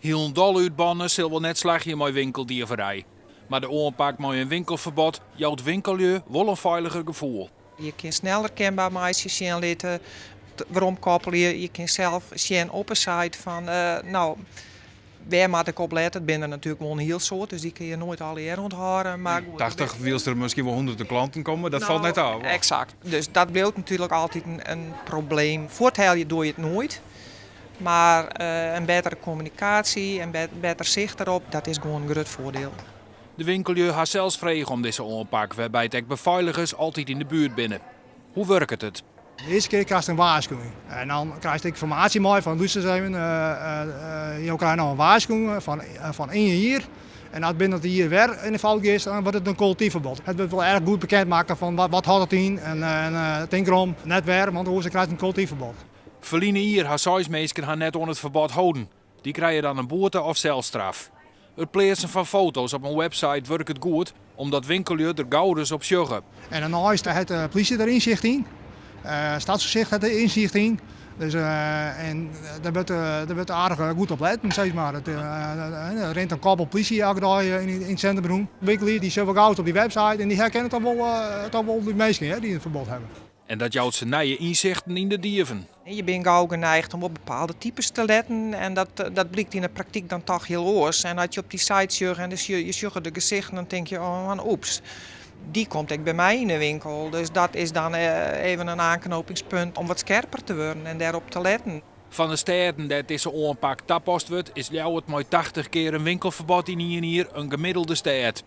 Heel een dal uitbannen zal wel net slagje mooi winkeldierverij. Maar de aanpak met een winkelverbod jouwt winkelieu wel een veiliger gevoel. Je kunt sneller kenbaar meisjes zien laten. Waarom koppel je? Je kunt zelf zien op een site van, waar moet ik op letten? Het binnen natuurlijk wel een heel soort, dus die kun je nooit alle jaar onthouden. Maar goed, 80 wiels er misschien wel honderden klanten komen, dat valt net af. Exact. Dus dat blijft natuurlijk altijd een probleem. Voortellen doe je het nooit. Maar een betere communicatie en beter zicht erop, dat is gewoon een groot voordeel. De winkelieu had zelfs vregen om deze aanpak, waarbij het beveiligers altijd in de buurt binnen. Hoe werkt het? De eerste keer krijg je een waarschuwing. En dan krijg je informatie mee van luister eens even. Je krijgt nog een waarschuwing van 1 jaar. En als binnen het hier weer in de fout is, dan wordt het een collectief verbod. Het wordt wel erg goed bekendmaken van wat houdt het in. En denk erom, net weer, want anders krijg je een collectief verbod. Verliezen hier haar 6 mensen haar net onder het verbod houden. Die krijgen dan een boete of celstraf. Het plaatsen van foto's op een website werkt het goed, omdat winkelieu er gauw dus op sjoggen. En daarna is de politie er inzicht in. Stadsgezicht heeft er inzicht in. Dus, en daar wordt aardig goed op letten, zeg maar. Er rent een koppel politie elke dag in het centrum. Winkelier die zoveel gauw op die website en die herkennen toch wel de mensen die het verbod hebben. En dat jouwt ze nieuwe inzichten in de dieven. Je bent gauw geneigd om op bepaalde types te letten en dat blijkt in de praktijk dan toch heel oors. En als je op die site zegt en dus je zegt de gezichten, dan denk je, oh man, oeps. Die komt ook bij mij in de winkel. Dus dat is dan even een aanknopingspunt om wat scherper te worden en daarop te letten. Van de steden dat deze aanpak tapast wordt, is jouw het maar 80 keer een winkelverbod in hier een gemiddelde stad.